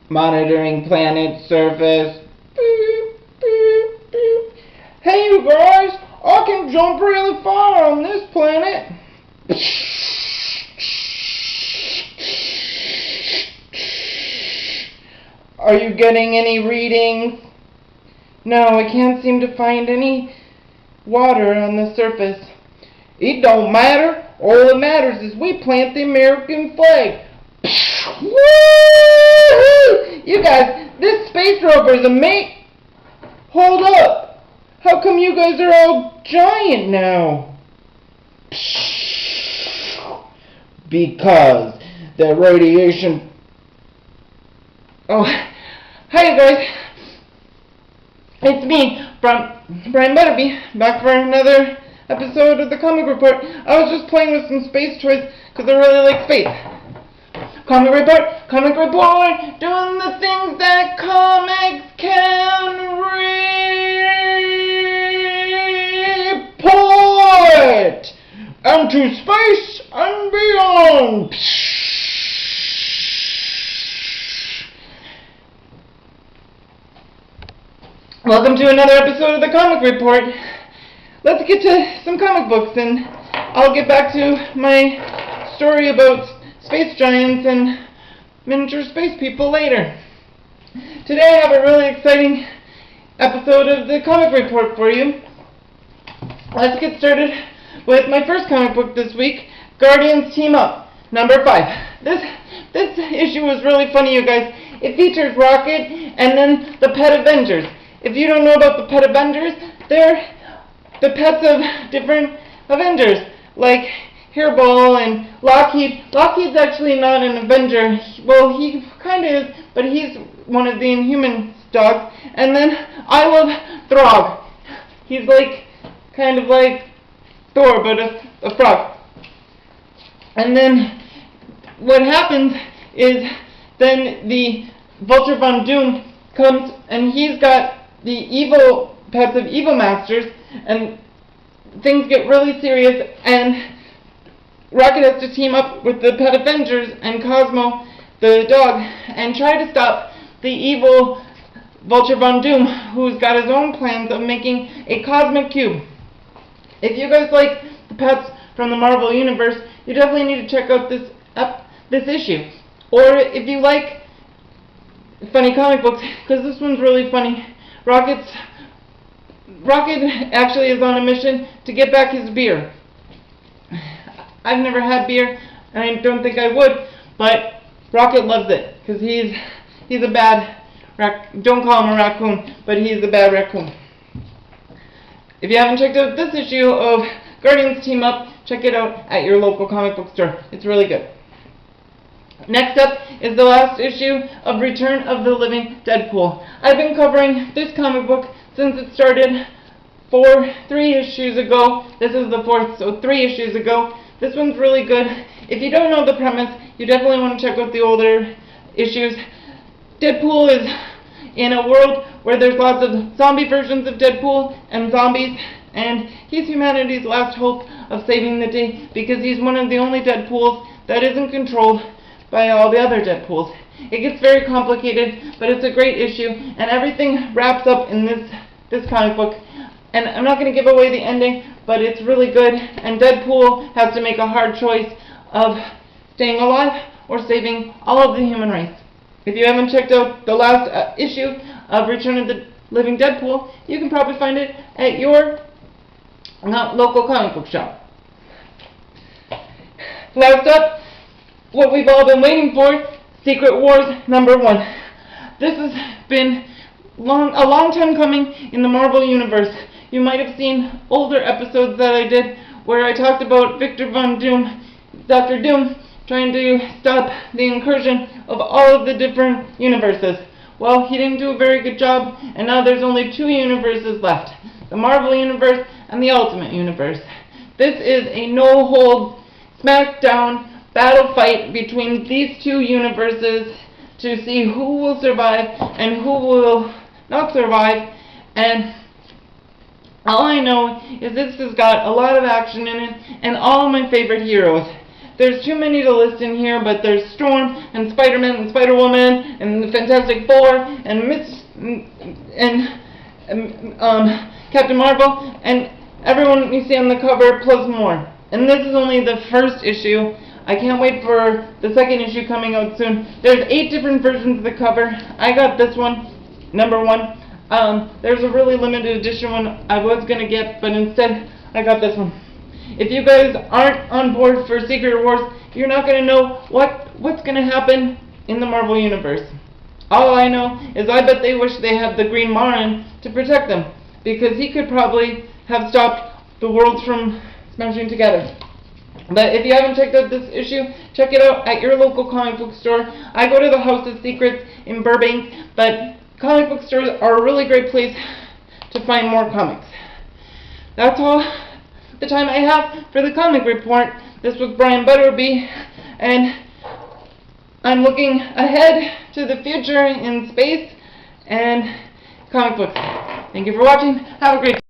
Monitoring planet surface. Beep, beep, beep. Hey you guys, I can jump really far on this planet. Are you getting any readings? No, I can't seem to find any water on the surface. It don't matter. All that matters is we plant the American flag. Woo-hoo! You guys, this space rover is amazing. Hold up. How come you guys are all giant now? Because the radiation... Oh, hi you guys. It's me, Brian Butterbee, back for another episode of the Comic Report. I was just playing with some space toys because I really like space. Comic Report, doing the things that comics can report, and to space and beyond. Welcome to another episode of the Comic Report. Let's get to some comic books, and I'll get back to my story about space giants and miniature space people later. Today I have a really exciting episode of the Comic Report for you. Let's get started with my first comic book this week, Guardians Team Up, number 5. This issue was really funny, you guys. It features Rocket and then the Pet Avengers. If you don't know about the Pet Avengers, they're the pets of different Avengers, like Hairball and Lockheed. Lockheed's actually not an Avenger. Well, he kind of is, but he's one of the Inhuman dogs. And then I love Throg. He's like, kind of like Thor, but a frog. And then what happens is then the Vulture Von Doom comes, and he's got the evil pets of Evil Masters, and things get really serious, and Rocket has to team up with the Pet Avengers and Cosmo, the dog, and try to stop the evil Vulture Von Doom, who's got his own plans of making a cosmic cube. If you guys like the pets from the Marvel Universe, you definitely need to check out this issue. Or if you like funny comic books, because this one's really funny. Rocket actually is on a mission to get back his beer. I've never had beer, and I don't think I would, but Rocket loves it, because he's a bad don't call him a raccoon, but he's a bad raccoon. If you haven't checked out this issue of Guardians Team Up, check it out at your local comic book store. It's really good. Next up is the last issue of Return of the Living Deadpool. I've been covering this comic book since it started 3 issues ago. This is the 4th, so 3 issues ago. This one's really good. If you don't know the premise, you definitely want to check out the older issues. Deadpool is in a world where there's lots of zombie versions of Deadpool and zombies, and he's humanity's last hope of saving the day because he's one of the only Deadpools that isn't controlled by all the other Deadpools. It gets very complicated, but it's a great issue, and everything wraps up in this comic book. And I'm not going to give away the ending, but it's really good, and Deadpool has to make a hard choice of staying alive or saving all of the human race. If you haven't checked out the last issue of Return of the Living Deadpool, you can probably find it at your local comic book shop. Last up, what we've all been waiting for, Secret Wars number 1. This has been a long time coming in the Marvel Universe. You might have seen older episodes that I did where I talked about Victor Von Doom, Dr. Doom, trying to stop the incursion of all of the different universes. Well, he didn't do a very good job, and now there's only 2 universes left, the Marvel Universe and the Ultimate Universe. This is a no-hold, smackdown battle fight between these 2 universes to see who will survive and who will not survive, and all I know is this has got a lot of action in it and all of my favorite heroes. there's too many to list in here, but there's Storm, and Spider-Man, and Spider-Woman, and the Fantastic Four, and Captain Marvel, and everyone you see on the cover, plus more. And this is only the first issue. I can't wait for the second issue coming out soon. There's 8 different versions of the cover. I got this one, number 1. There's a really limited edition one I was going to get, but instead I got this one. If you guys aren't on board for Secret Wars, you're not going to know what's going to happen in the Marvel Universe. All I know is I bet they wish they had the Green Marin to protect them, because he could probably have stopped the worlds from smashing together. But if you haven't checked out this issue, check it out at your local comic book store. I go to the House of Secrets in Burbank, but comic book stores are a really great place to find more comics. That's all the time I have for the comic report. This was Brian Butterbee, and I'm looking ahead to the future in space and comic books. Thank you for watching. Have a great day.